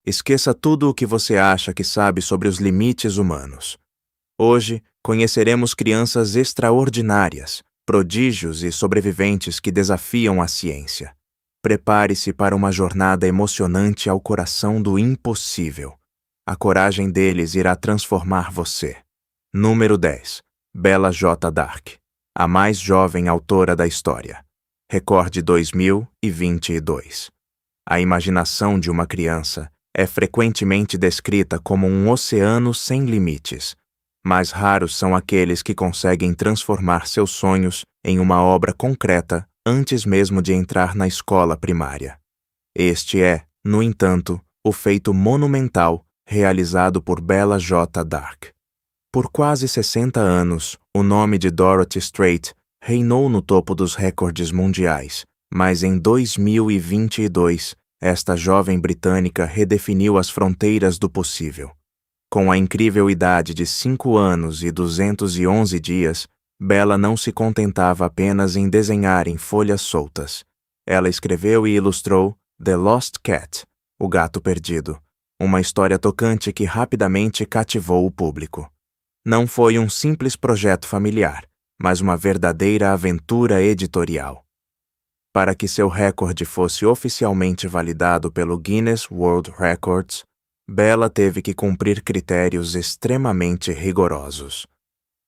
Esqueça tudo o que você acha que sabe sobre os limites humanos. Hoje, conheceremos crianças extraordinárias, prodígios e sobreviventes que desafiam a ciência. Prepare-se para uma jornada emocionante ao coração do impossível. A coragem deles irá transformar você. Número 10. Bella J. Dark, a mais jovem autora da história. Recorde 2022. A imaginação de uma criança é frequentemente descrita como um oceano sem limites, mas raros são aqueles que conseguem transformar seus sonhos em uma obra concreta antes mesmo de entrar na escola primária. Este é, no entanto, o feito monumental realizado por Bella J. Dark. Por quase 60 anos, o nome de Dorothy Strait reinou no topo dos recordes mundiais, mas em 2022, esta jovem britânica redefiniu as fronteiras do possível. Com a incrível idade de 5 anos e 211 dias, Bella não se contentava apenas em desenhar em folhas soltas. Ela escreveu e ilustrou The Lost Cat, O Gato Perdido, uma história tocante que rapidamente cativou o público. Não foi um simples projeto familiar, mas uma verdadeira aventura editorial. Para que seu recorde fosse oficialmente validado pelo Guinness World Records, Bella teve que cumprir critérios extremamente rigorosos.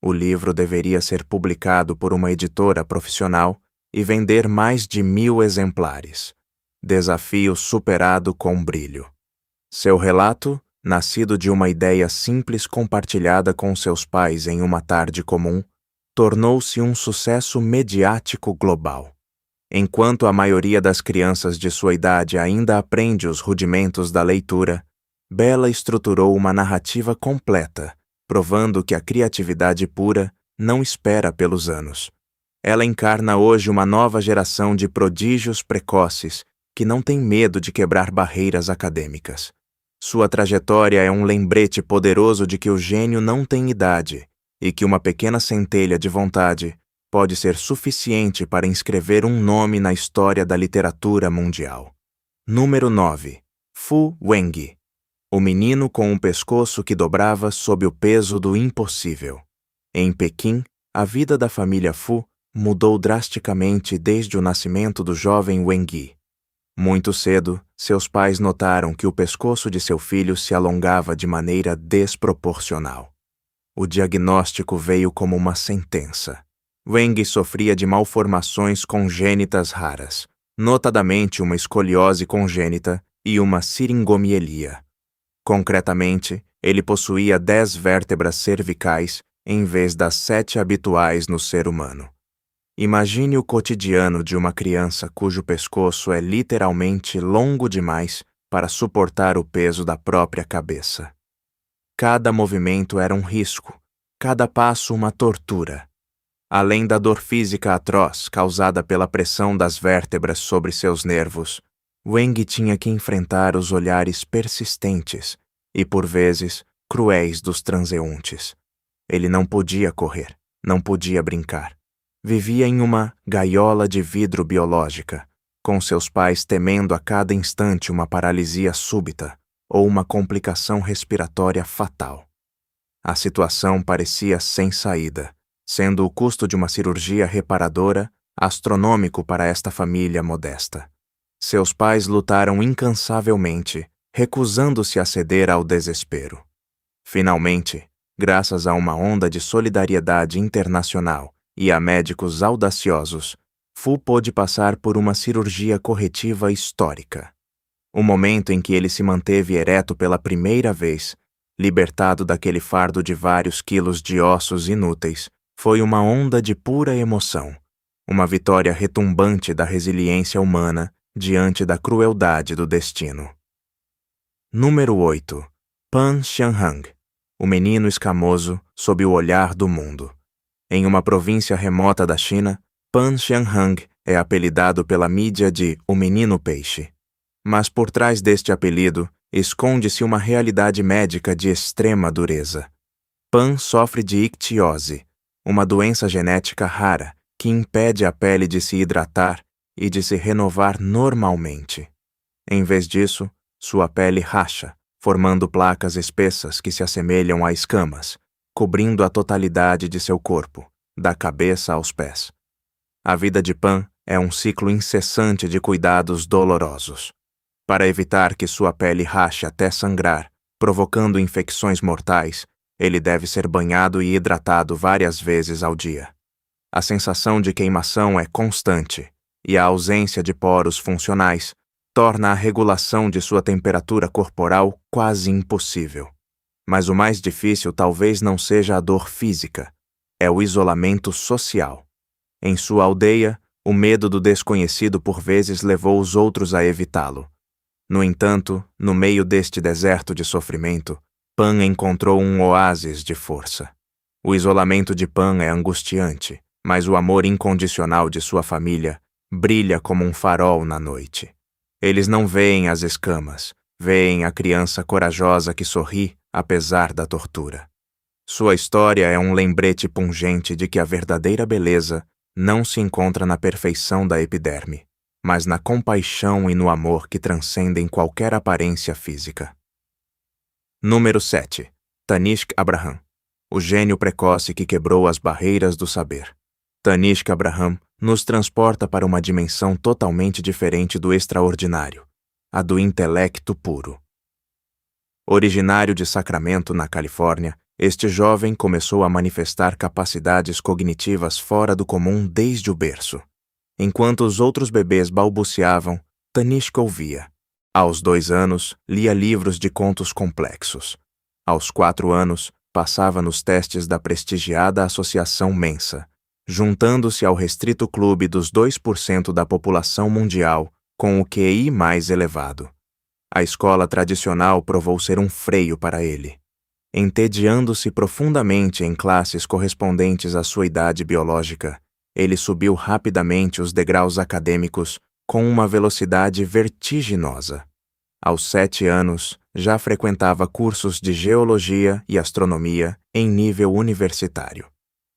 O livro deveria ser publicado por uma editora profissional e vender mais de 1.000 exemplares. Desafio superado com brilho. Seu relato, nascido de uma ideia simples compartilhada com seus pais em uma tarde comum, tornou-se um sucesso mediático global. Enquanto a maioria das crianças de sua idade ainda aprende os rudimentos da leitura, Bella estruturou uma narrativa completa, provando que a criatividade pura não espera pelos anos. Ela encarna hoje uma nova geração de prodígios precoces que não tem medo de quebrar barreiras acadêmicas. Sua trajetória é um lembrete poderoso de que o gênio não tem idade e que uma pequena centelha de vontade pode ser suficiente para inscrever um nome na história da literatura mundial. Número 9. Fu Wengui, o menino com um pescoço que dobrava sob o peso do impossível. Em Pequim, a vida da família Fu mudou drasticamente desde o nascimento do jovem Wengui. Muito cedo, seus pais notaram que o pescoço de seu filho se alongava de maneira desproporcional. O diagnóstico veio como uma sentença. Wengui sofria de malformações congênitas raras, notadamente uma escoliose congênita e uma siringomielia. Concretamente, ele possuía 10 vértebras cervicais em vez das 7 habituais no ser humano. Imagine o cotidiano de uma criança cujo pescoço é literalmente longo demais para suportar o peso da própria cabeça. Cada movimento era um risco, cada passo uma tortura. Além da dor física atroz causada pela pressão das vértebras sobre seus nervos, Wengui tinha que enfrentar os olhares persistentes e, por vezes, cruéis dos transeuntes. Ele não podia correr, não podia brincar. Vivia em uma gaiola de vidro biológica, com seus pais temendo a cada instante uma paralisia súbita ou uma complicação respiratória fatal. A situação parecia sem saída, sendo o custo de uma cirurgia reparadora astronômico para esta família modesta. Seus pais lutaram incansavelmente, recusando-se a ceder ao desespero. Finalmente, graças a uma onda de solidariedade internacional e a médicos audaciosos, Fu pôde passar por uma cirurgia corretiva histórica. O momento em que ele se manteve ereto pela primeira vez, libertado daquele fardo de vários quilos de ossos inúteis, foi uma onda de pura emoção, uma vitória retumbante da resiliência humana diante da crueldade do destino. Número 8. Pan Xianhang, o menino escamoso sob o olhar do mundo. Em uma província remota da China, Pan Xianhang é apelidado pela mídia de O Menino Peixe. Mas por trás deste apelido, esconde-se uma realidade médica de extrema dureza. Pan sofre de ictiose, uma doença genética rara que impede a pele de se hidratar e de se renovar normalmente. Em vez disso, Sua pele racha, formando placas espessas que se assemelham a escamas, cobrindo a totalidade de seu corpo, da cabeça aos pés. A vida de Pan é um ciclo incessante de cuidados dolorosos. Para evitar que sua pele rache até sangrar, provocando infecções mortais, ele deve ser banhado e hidratado várias vezes ao dia. A sensação de queimação é constante, e a ausência de poros funcionais torna a regulação de sua temperatura corporal quase impossível. Mas o mais difícil talvez não seja a dor física, é o isolamento social. Em sua aldeia, o medo do desconhecido por vezes levou os outros a evitá-lo. No entanto, no meio deste deserto de sofrimento, Pan encontrou um oásis de força. O isolamento de Pan é angustiante, mas o amor incondicional de sua família brilha como um farol na noite. Eles não veem as escamas, veem a criança corajosa que sorri apesar da tortura. Sua história é um lembrete pungente de que a verdadeira beleza não se encontra na perfeição da epiderme, mas na compaixão e no amor que transcendem qualquer aparência física. Número 7. Tanishq Abraham, o gênio precoce que quebrou as barreiras do saber. Tanishq Abraham nos transporta para uma dimensão totalmente diferente do extraordinário, a do intelecto puro. Originário de Sacramento, na Califórnia, este jovem começou a manifestar capacidades cognitivas fora do comum desde o berço. Enquanto os outros bebês balbuciavam, Tanishq ouvia. Aos 2 anos, lia livros de contos complexos. Aos 4 anos, passava nos testes da prestigiada Associação Mensa, juntando-se ao restrito clube dos 2% da população mundial com o QI mais elevado. A escola tradicional provou ser um freio para ele. Entediando-se profundamente em classes correspondentes à sua idade biológica, ele subiu rapidamente os degraus acadêmicos com uma velocidade vertiginosa. Aos 7 anos, já frequentava cursos de geologia e astronomia em nível universitário.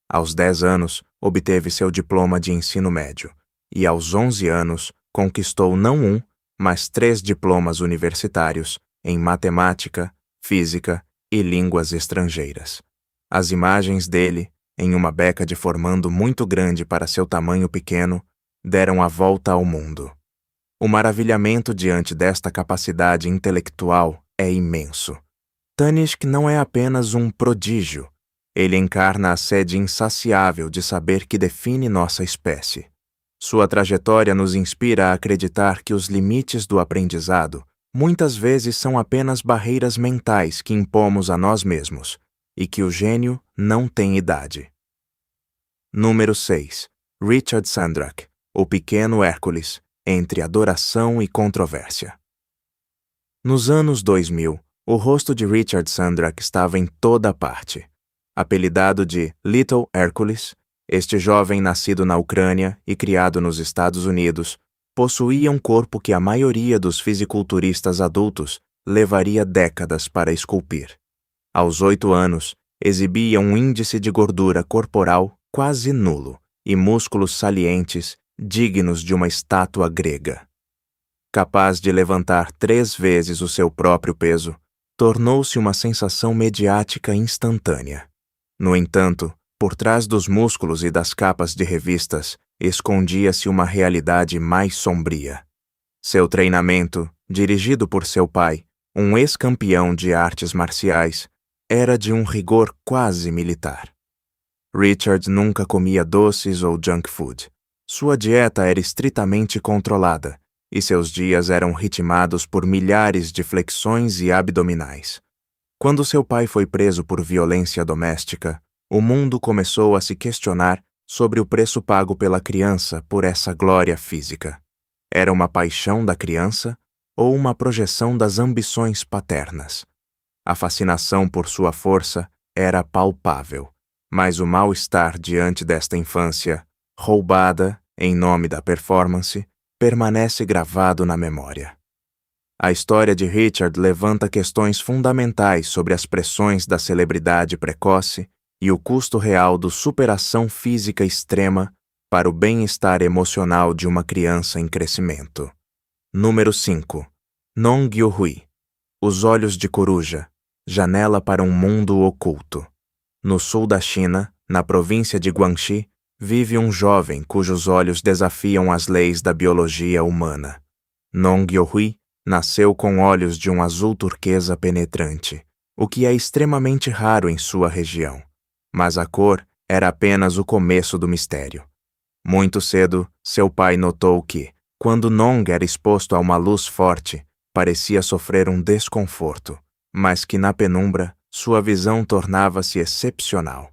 Aos 10 anos, obteve seu diploma de ensino médio e, aos 11 anos, conquistou não um, mas 3 diplomas universitários em matemática, física e línguas estrangeiras. As imagens dele, em uma beca de formando muito grande para seu tamanho pequeno, deram a volta ao mundo. O maravilhamento diante desta capacidade intelectual é imenso. Tanishq não é apenas um prodígio, ele encarna a sede insaciável de saber que define nossa espécie. Sua trajetória nos inspira a acreditar que os limites do aprendizado muitas vezes são apenas barreiras mentais que impomos a nós mesmos, e que o gênio não tem idade. Número 6. Richard Sandrak, o pequeno Hércules, entre adoração e controvérsia. Nos anos 2000, o rosto de Richard Sandrak estava em toda parte. Apelidado de Little Hercules, este jovem nascido na Ucrânia e criado nos Estados Unidos possuía um corpo que a maioria dos fisiculturistas adultos levaria décadas para esculpir. Aos 8 anos, exibia um índice de gordura corporal quase nulo e músculos salientes dignos de uma estátua grega. Capaz de levantar 3 vezes o seu próprio peso, tornou-se uma sensação mediática instantânea. No entanto, por trás dos músculos e das capas de revistas, escondia-se uma realidade mais sombria. Seu treinamento, dirigido por seu pai, um ex-campeão de artes marciais, era de um rigor quase militar. Richard nunca comia doces ou junk food. Sua dieta era estritamente controlada, e seus dias eram ritmados por milhares de flexões e abdominais. Quando seu pai foi preso por violência doméstica, o mundo começou a se questionar sobre o preço pago pela criança por essa glória física. Era uma paixão da criança ou uma projeção das ambições paternas? A fascinação por sua força era palpável, mas o mal-estar diante desta infância, roubada em nome da performance, permanece gravado na memória. A história de Richard levanta questões fundamentais sobre as pressões da celebridade precoce e o custo real do superação física extrema para o bem-estar emocional de uma criança em crescimento. Número 5. Nong Yohui, Os Olhos de Coruja, Janela para um Mundo Oculto. No sul da China, na província de Guangxi, vive um jovem cujos olhos desafiam as leis da biologia humana. Nong Yohui nasceu com olhos de um azul turquesa penetrante, o que é extremamente raro em sua região. Mas a cor era apenas o começo do mistério. Muito cedo, seu pai notou que, quando Nong era exposto a uma luz forte, parecia sofrer um desconforto, mas que na penumbra sua visão tornava-se excepcional.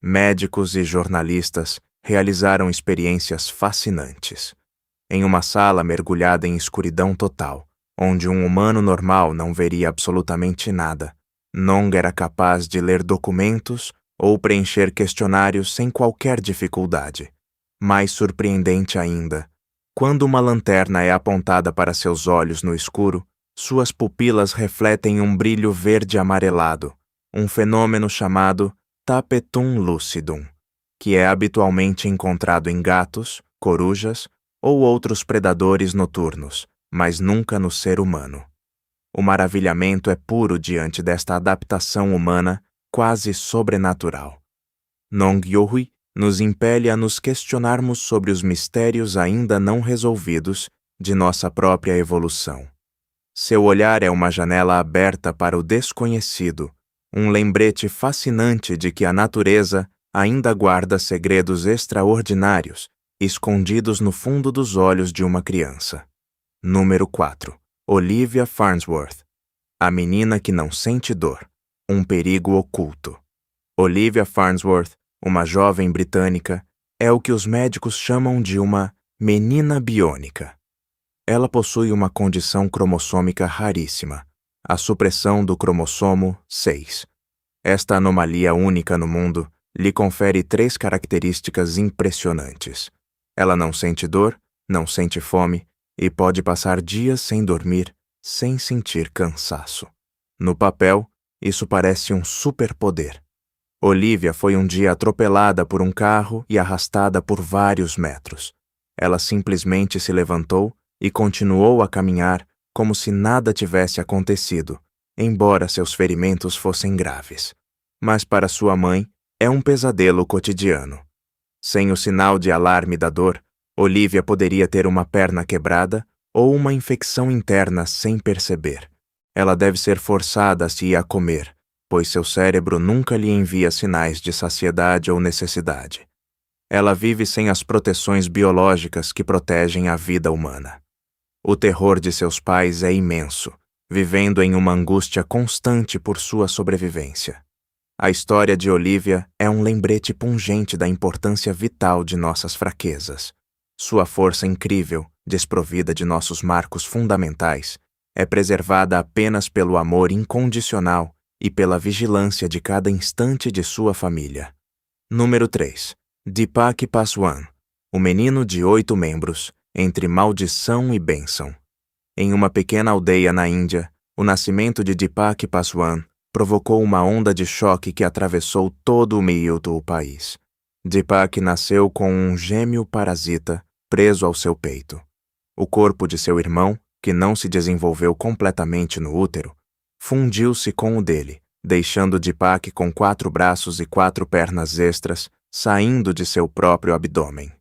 Médicos e jornalistas realizaram experiências fascinantes. Em uma sala mergulhada em escuridão total, onde um humano normal não veria absolutamente nada, Nong era capaz de ler documentos ou preencher questionários sem qualquer dificuldade. Mais surpreendente ainda, quando uma lanterna é apontada para seus olhos no escuro, suas pupilas refletem um brilho verde amarelado, um fenômeno chamado tapetum lucidum, que é habitualmente encontrado em gatos, corujas ou outros predadores noturnos, mas nunca no ser humano. O maravilhamento é puro diante desta adaptação humana quase sobrenatural. Nong Yohui nos impele a nos questionarmos sobre os mistérios ainda não resolvidos de nossa própria evolução. Seu olhar é uma janela aberta para o desconhecido, um lembrete fascinante de que a natureza ainda guarda segredos extraordinários, escondidos no fundo dos olhos de uma criança. Número 4. Olivia Farnsworth. A menina que não sente dor. Um perigo oculto. Olivia Farnsworth, uma jovem britânica, é o que os médicos chamam de uma menina biônica. Ela possui uma condição cromossômica raríssima, a supressão do cromossomo 6. Esta anomalia única no mundo lhe confere 3 características impressionantes. Ela não sente dor, não sente fome e pode passar dias sem dormir, sem sentir cansaço. No papel, isso parece um superpoder. Olivia foi um dia atropelada por um carro e arrastada por vários metros. Ela simplesmente se levantou e continuou a caminhar como se nada tivesse acontecido, embora seus ferimentos fossem graves. Mas para sua mãe, é um pesadelo cotidiano. Sem o sinal de alarme da dor, Olivia poderia ter uma perna quebrada ou uma infecção interna sem perceber. Ela deve ser forçada a se ir a comer, pois seu cérebro nunca lhe envia sinais de saciedade ou necessidade. Ela vive sem as proteções biológicas que protegem a vida humana. O terror de seus pais é imenso, vivendo em uma angústia constante por sua sobrevivência. A história de Olivia é um lembrete pungente da importância vital de nossas fraquezas. Sua força incrível, desprovida de nossos marcos fundamentais, é preservada apenas pelo amor incondicional e pela vigilância de cada instante de sua família. Número 3. Deepak Paswan, o menino de 8 membros, entre maldição e bênção. Em uma pequena aldeia na Índia, o nascimento de Deepak Paswan provocou uma onda de choque que atravessou todo o meio do país. Deepak nasceu com um gêmeo parasita preso ao seu peito. O corpo de seu irmão, que não se desenvolveu completamente no útero, fundiu-se com o dele, deixando Deepak com 4 braços e 4 pernas extras saindo de seu próprio abdômen.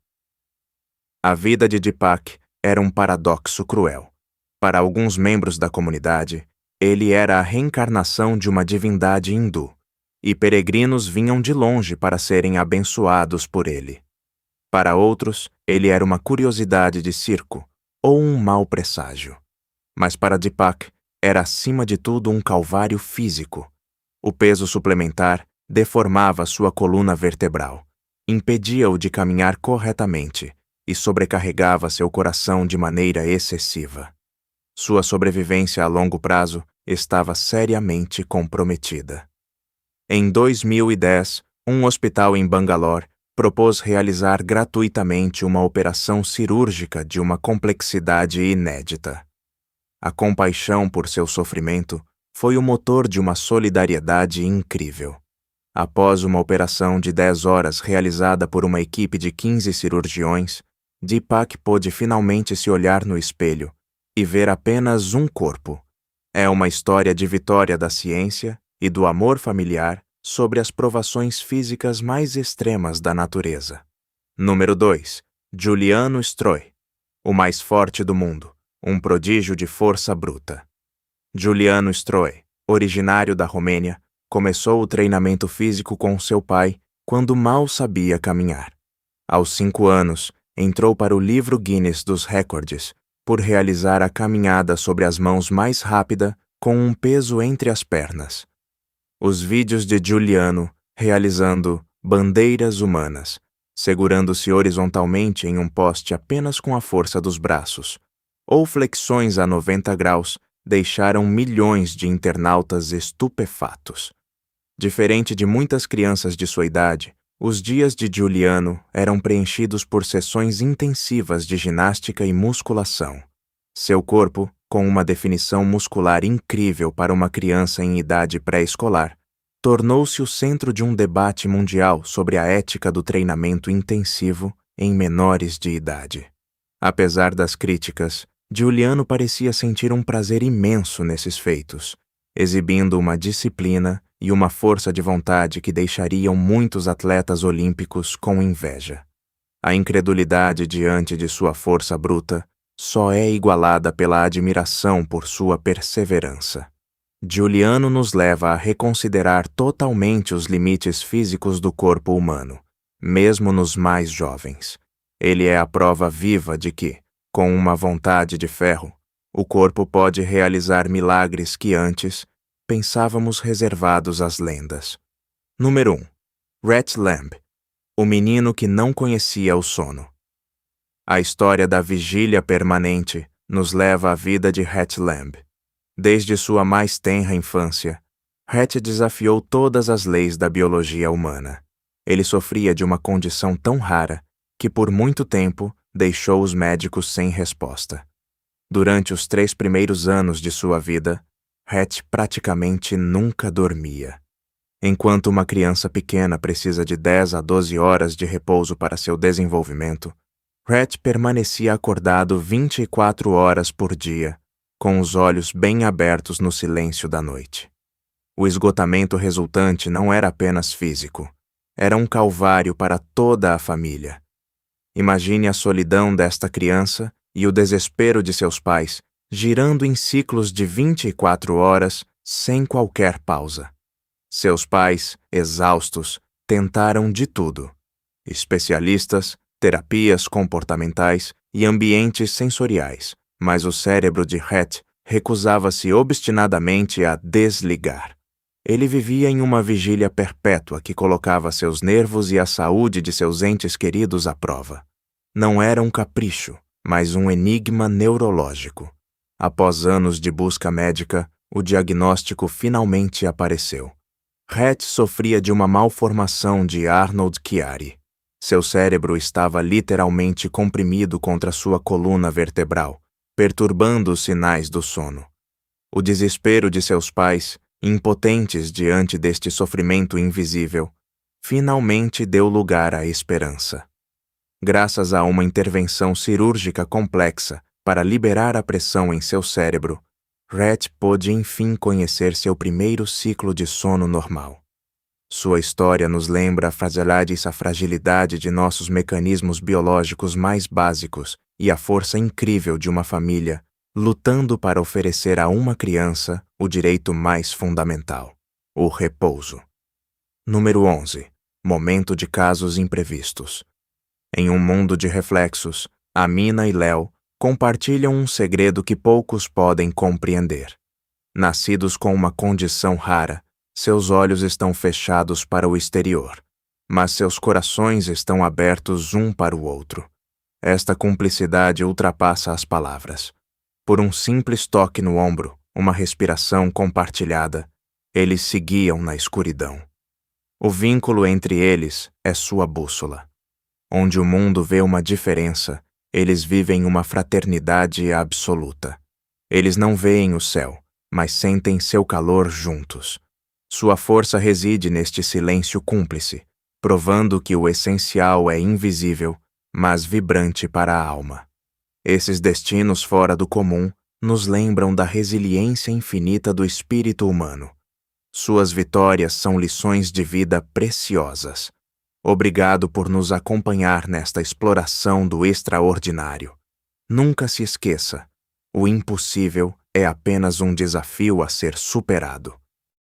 A vida de Deepak era um paradoxo cruel. Para alguns membros da comunidade, ele era a reencarnação de uma divindade hindu, e peregrinos vinham de longe para serem abençoados por ele. Para outros, ele era uma curiosidade de circo ou um mau presságio. Mas para Deepak, era acima de tudo um calvário físico. O peso suplementar deformava sua coluna vertebral, impedia-o de caminhar corretamente e sobrecarregava seu coração de maneira excessiva. Sua sobrevivência a longo prazo estava seriamente comprometida. Em 2010, um hospital em Bangalore propôs realizar gratuitamente uma operação cirúrgica de uma complexidade inédita. A compaixão por seu sofrimento foi o motor de uma solidariedade incrível. Após uma operação de 10 horas realizada por uma equipe de 15 cirurgiões, Deepak pôde finalmente se olhar no espelho e ver apenas um corpo. É uma história de vitória da ciência e do amor familiar sobre as provações físicas mais extremas da natureza. Número 2. Giuliano Stroi, o mais forte do mundo, um prodígio de força bruta. Giuliano Stroi, originário da Romênia, começou o treinamento físico com seu pai quando mal sabia caminhar. Aos 5 anos, entrou para o livro Guinness dos Recordes por realizar a caminhada sobre as mãos mais rápida com um peso entre as pernas. Os vídeos de Giuliano realizando bandeiras humanas, segurando-se horizontalmente em um poste apenas com a força dos braços, ou flexões a 90 graus, deixaram milhões de internautas estupefatos. Diferente de muitas crianças de sua idade, os dias de Giuliano eram preenchidos por sessões intensivas de ginástica e musculação. Seu corpo, com uma definição muscular incrível para uma criança em idade pré-escolar, tornou-se o centro de um debate mundial sobre a ética do treinamento intensivo em menores de idade. Apesar das críticas, Giuliano parecia sentir um prazer imenso nesses feitos, exibindo uma disciplina e uma força de vontade que deixariam muitos atletas olímpicos com inveja. A incredulidade diante de sua força bruta só é igualada pela admiração por sua perseverança. Giuliano nos leva a reconsiderar totalmente os limites físicos do corpo humano, mesmo nos mais jovens. Ele é a prova viva de que, com uma vontade de ferro, o corpo pode realizar milagres que antes pensávamos reservados às lendas. Número 1. Rhett Lamb, o menino que não conhecia o sono. A história da vigília permanente nos leva à vida de Rhett Lamb. Desde sua mais tenra infância, Rhett desafiou todas as leis da biologia humana. Ele sofria de uma condição tão rara que por muito tempo deixou os médicos sem resposta. Durante os 3 primeiros anos de sua vida, Rhett praticamente nunca dormia. Enquanto uma criança pequena precisa de 10 a 12 horas de repouso para seu desenvolvimento, Rhett permanecia acordado 24 horas por dia, com os olhos bem abertos no silêncio da noite. O esgotamento resultante não era apenas físico, era um calvário para toda a família. Imagine a solidão desta criança e o desespero de seus pais, girando em ciclos de 24 horas sem qualquer pausa. Seus pais, exaustos, tentaram de tudo: especialistas, terapias comportamentais e ambientes sensoriais, mas o cérebro de Rhett recusava-se obstinadamente a desligar. Ele vivia em uma vigília perpétua que colocava seus nervos e a saúde de seus entes queridos à prova. Não era um capricho, mas um enigma neurológico. Após anos de busca médica, o diagnóstico finalmente apareceu. Rhett sofria de uma malformação de Arnold-Chiari. Seu cérebro estava literalmente comprimido contra sua coluna vertebral, perturbando os sinais do sono. O desespero de seus pais, impotentes diante deste sofrimento invisível, finalmente deu lugar à esperança. Graças a uma intervenção cirúrgica complexa para liberar a pressão em seu cérebro, Rhett pôde enfim conhecer seu primeiro ciclo de sono normal. Sua história nos lembra a fragilidade de nossos mecanismos biológicos mais básicos e a força incrível de uma família lutando para oferecer a uma criança o direito mais fundamental: o repouso. Número 11. Momento de casos imprevistos. Em um mundo de reflexos, Amina e Léo compartilham um segredo que poucos podem compreender. Nascidos com uma condição rara, seus olhos estão fechados para o exterior, mas seus corações estão abertos um para o outro. Esta cumplicidade ultrapassa as palavras. Por um simples toque no ombro, uma respiração compartilhada, eles se guiam na escuridão. O vínculo entre eles é sua bússola. Onde o mundo vê uma diferença, eles vivem uma fraternidade absoluta. Eles não veem o céu, mas sentem seu calor juntos. Sua força reside neste silêncio cúmplice, provando que o essencial é invisível, mas vibrante para a alma. Esses destinos fora do comum nos lembram da resiliência infinita do espírito humano. Suas vitórias são lições de vida preciosas. Obrigado por nos acompanhar nesta exploração do extraordinário. Nunca se esqueça, o impossível é apenas um desafio a ser superado.